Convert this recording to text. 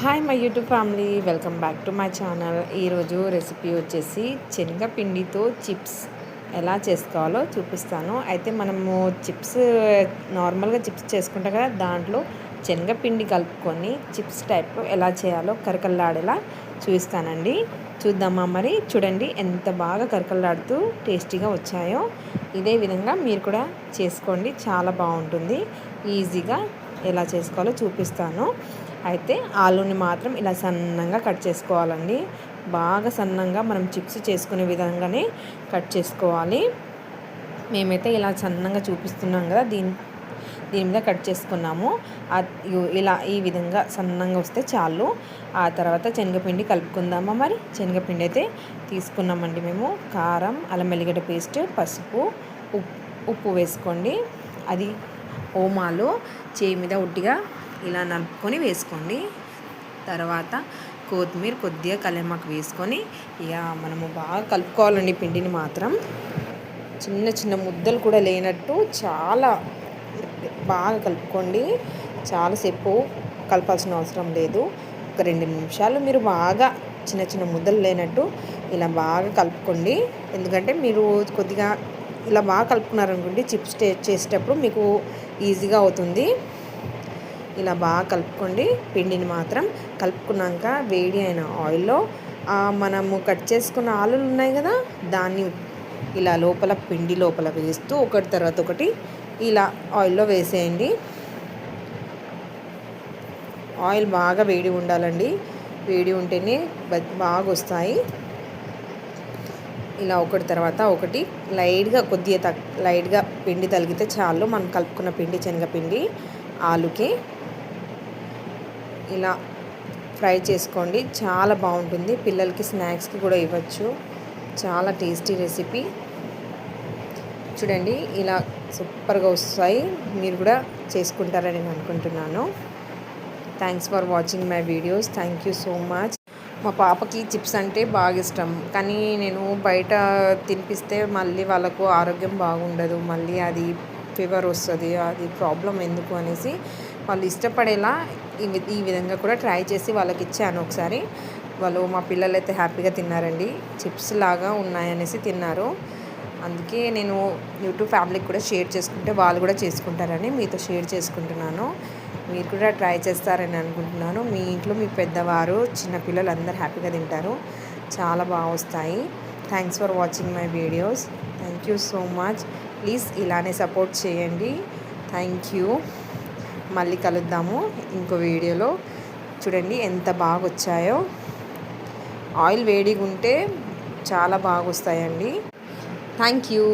Hi my YouTube family, welcome back to my channel. ఈరోజు recipe వచ్చేసి శనగపిండితో chips ఎలా చేసుకోవాలో చూపిస్తాను. అయితే మనము చిప్స్ నార్మల్గా చిప్స్ చేసుకుంటాం కదా, దాంట్లో శనగపిండి కలుపుకొని చిప్స్ టైప్లో ఎలా చేయాలో కరకల్లాడేలా చూపిస్తానండి. చూద్దామా మరి? చూడండి ఎంత బాగా కరకల్లాడుతూ టేస్టీగా వచ్చాయో. ఇదే విధంగా మీరు కూడా చేసుకోండి, చాలా బాగుంటుంది. ఈజీగా ఎలా చేసుకోవాలో చూపిస్తాను. అయితే ఆలూని మాత్రం ఇలా సన్నంగా కట్ చేసుకోవాలండి. బాగా సన్నంగా మనం చిప్స్ చేసుకునే విధంగానే కట్ చేసుకోవాలి. మేమైతే ఇలా సన్నంగా చూపిస్తున్నాం కదా, దీని మీద కట్ చేసుకున్నాము. ఇలా ఈ విధంగా సన్నంగా వస్తే చాలు. ఆ తర్వాత శనగపిండి కలుపుకుందామా మరి? శనగపిండి అయితే తీసుకున్నామండి మేము. కారం, అల్లం వెల్లిగడ్డ పేస్ట్, పసుపు, ఉప్పు వేసుకోండి. అది ఓమాలు చేయి మీద ఉట్టిగా ఇలా నలుపుకొని వేసుకోండి. తర్వాత కొత్తిమీర, కొద్దిగా కల్యామాకు వేసుకొని ఇక మనము బాగా కలుపుకోవాలండి. పిండిని మాత్రం చిన్న చిన్న ముద్దలు కూడా లేనట్టు చాలా బాగా కలుపుకోండి. చాలాసేపు కలపాల్సిన అవసరం లేదు. ఒక 2 నిమిషాలు మీరు బాగా చిన్న చిన్న ముద్దలు లేనట్టు ఇలా బాగా కలుపుకోండి. ఎందుకంటే మీరు కొద్దిగా ఇలా బాగా కలుపుకున్నారనుకోండి, చిప్స్ చేసేటప్పుడు మీకు ఈజీగా అవుతుంది. ఇలా బాగా కలుపుకోండి. పిండిని మాత్రం కలుపుకున్నాక వేడి అయిన ఆయిల్లో మనము కట్ చేసుకున్న ఆలులు ఉన్నాయి కదా, దాన్ని ఇలా లోపల పిండి లోపల వేస్తూ ఒకటి తర్వాత ఒకటి ఇలా ఆయిల్లో వేసేయండి. ఆయిల్ బాగా వేడి ఉండాలండి. వేడి ఉంటేనే బాగా వస్తాయి. ఇలా ఒకటి తర్వాత ఒకటి లైట్గా కొద్దిగా లైట్గా పిండి తగిలితే చాలు. మనం కలుపుకున్న పిండి శనగపిండి ఆలుకి ఇలా ఫ్రై చేసుకోండి. చాలా బాగుంటుంది. పిల్లలకి స్నాక్స్కి కూడా ఇవ్వచ్చు. చాలా టేస్టీ రెసిపీ. చూడండి ఇలా సూపర్గా వస్తాయి. మీరు కూడా చేసుకుంటారని నేను అనుకుంటున్నాను. Thanks for watching my videos. Thank you so much. మా పాపకి చిప్స్ అంటే బాగా ఇష్టం, కానీ నేను బయట తినిపిస్తే మళ్ళీ వాళ్ళకు ఆరోగ్యం బాగుండదు, మళ్ళీ అది ఫీవర్ వస్తుంది, అది ప్రాబ్లం ఎందుకు అనేసి వాళ్ళు ఇష్టపడేలా ఈ విధంగా కూడా ట్రై చేసి వాళ్ళకి ఇచ్చాను ఒకసారి. వాళ్ళు మా పిల్లలు అయితే హ్యాపీగా తిన్నారండి. చిప్స్ లాగా ఉన్నాయనేసి తిన్నారు. అందుకే నేను యూట్యూబ్ ఫ్యామిలీకి కూడా షేర్ చేసుకుంటే వాళ్ళు కూడా చేసుకుంటారని మీతో షేర్ చేసుకుంటున్నాను. మీరు కూడా ట్రై చేస్తారని అనుకుంటున్నాను. మీ ఇంట్లో మీ పెద్దవారు, చిన్నపిల్లలు అందరూ హ్యాపీగా తింటారు. చాలా బాగా వస్తాయి. Thanks for watching my videos. Thank you so much. Please ఇలానే సపోర్ట్ చేయండి. Thank you. మళ్ళీ కలుద్దాము ఇంకో వీడియోలో. చూడండి ఎంత బాగా వచ్చాయో. ఆయిల్ వేడిగా ఉంటే చాలా బాగా వస్తాయండి. Thank you.